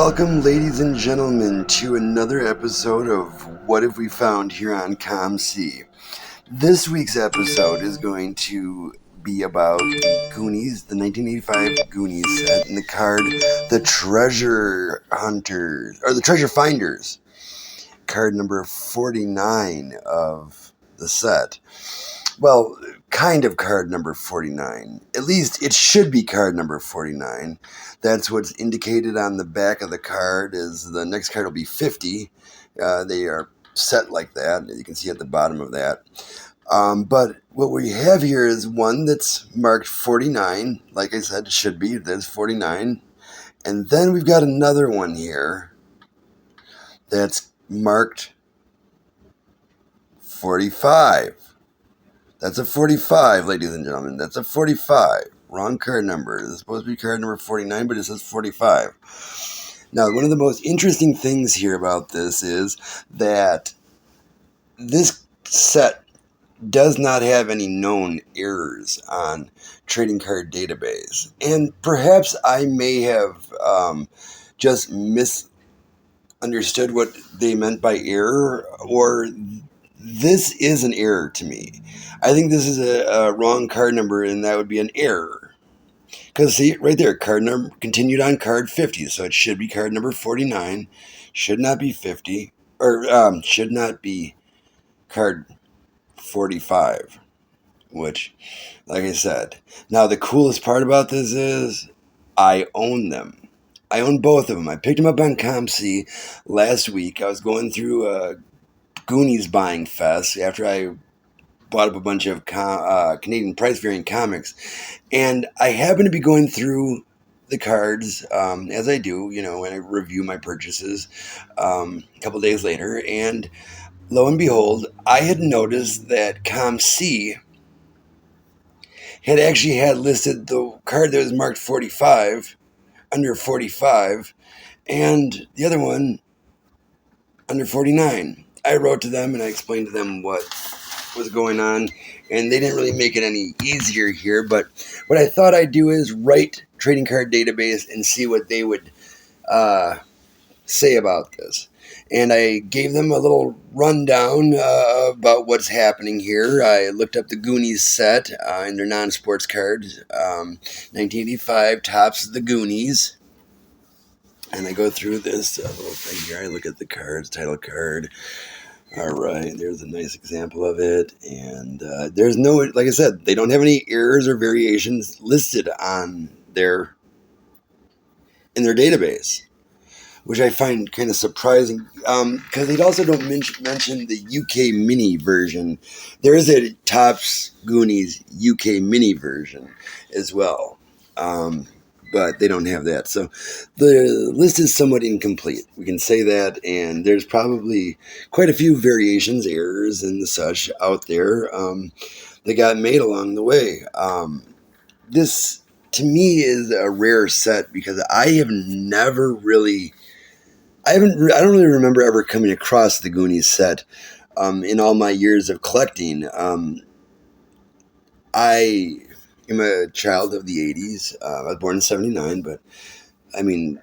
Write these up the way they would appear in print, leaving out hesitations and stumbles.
Welcome, ladies and gentlemen, to another episode of What Have We Found here on COMC. This week's episode is going to be about the Goonies, the 1985 Goonies set, and the card, the Treasure Hunters, or the Treasure Finders, card number 49 of the set. Well, kind of card number 49. At least it should be card number 49. That's what's indicated on the back of the card. Is the next card will be 50. They are set like that. You can see at the bottom of that. But what we have here is one that's marked 49. Like I said, it should be. That's 49. And then we've got another one here that's marked 45. That's a 45, ladies and gentlemen. That's a 45. Wrong card number. This is supposed to be card number 49, but it says 45. Now, one of the most interesting things here about this is that this set does not have any known errors on Trading Card Database. And perhaps I may have just misunderstood what they meant by error, or this is an error to me. I think this is a wrong card number, and that would be an error. Because see, right there, card number continued on card 50, so it should be card number 49. Should not be 50, or should not be card 45, which, like I said. Now, the coolest part about this is I own them. I own both of them. I picked them up on COMC last week. I was going through a Goonies buying fest after I bought up a bunch of Canadian price variant comics, and I happened to be going through the cards as I do, when I review my purchases a couple days later, and lo and behold, I had noticed that COMC had actually had listed the card that was marked 45 under 45, and the other one under 49. I wrote to them and I explained to them what was going on, and they didn't really make it any easier here, but what I thought I'd do is write Trading Card Database and see what they would say about this. And I gave them a little rundown about what's happening here. I looked up the Goonies set in their non-sports cards. 1985 Topps the Goonies. And I go through this little thing here. I look at the cards, title card. All right, there's a nice example of it. And there's no, like I said, they don't have any errors or variations listed on in their database, which I find kind of surprising, because they also don't mention the UK mini version. There is a Topps Goonies UK mini version as well, but they don't have that. So the list is somewhat incomplete. We can say that, and there's probably quite a few variations, errors, and such out there that got made along the way. This, to me, is a rare set because I don't really remember ever coming across the Goonies set in all my years of collecting. I am a child of the 80s. I was born in 79, but I mean,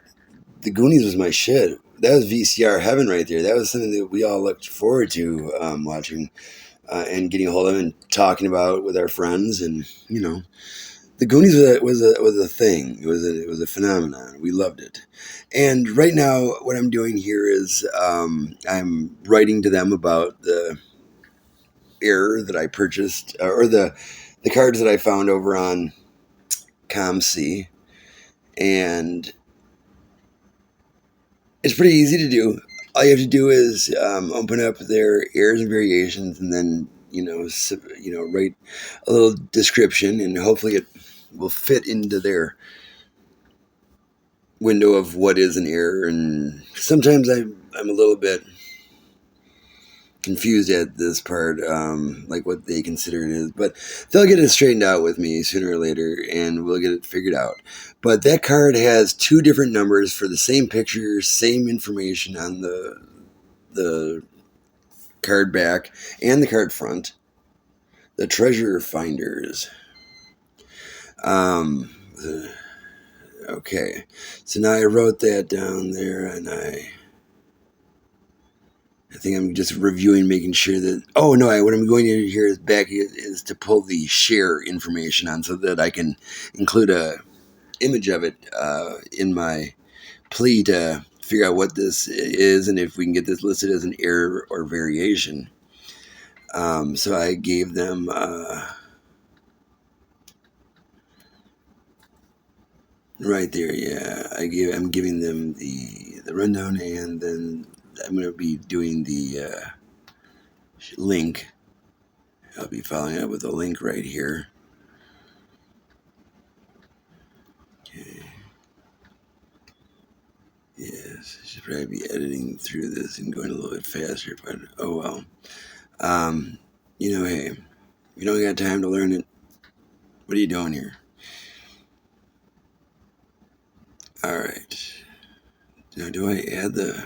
the Goonies was my shit. That was VCR heaven right there. That was something that we all looked forward to watching and getting a hold of and talking about with our friends. And, the Goonies was a thing. It was a phenomenon. We loved it. And right now, what I'm doing here is I'm writing to them about the error that I purchased, or the cards that I found over on COMC, and it's pretty easy to do. All you have to do is open up their errors and variations, and then write a little description, and hopefully it will fit into their window of what is an error. And sometimes I'm a little bit confused at this part, like what they consider it is, but they'll get it straightened out with me sooner or later, and we'll get it figured out. But that card has two different numbers for the same picture, same information on the card back and the card front. The Treasure Finders. Okay, so now I wrote that down there, and I think I'm just reviewing, making sure that. Oh no! What I'm going to do here is to pull the share information on, so that I can include a image of it in my plea to figure out what this is and if we can get this listed as an error or variation. So I gave them. Right there, yeah. I'm giving them the rundown, and then I'm going to be doing the link. I'll be following up with a link right here. Okay. Yes, I should probably be editing through this and going a little bit faster, but oh well. Hey, if you don't got time to learn it, what are you doing here? All right. Now, do I add the...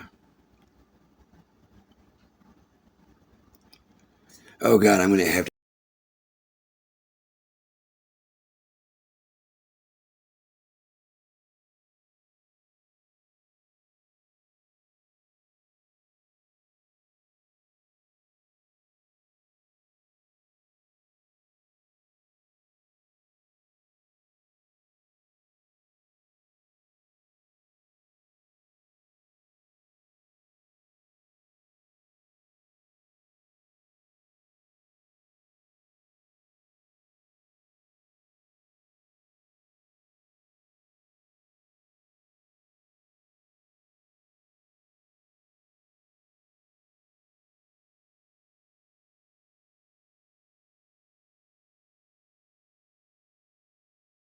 Oh, God, I'm going to have to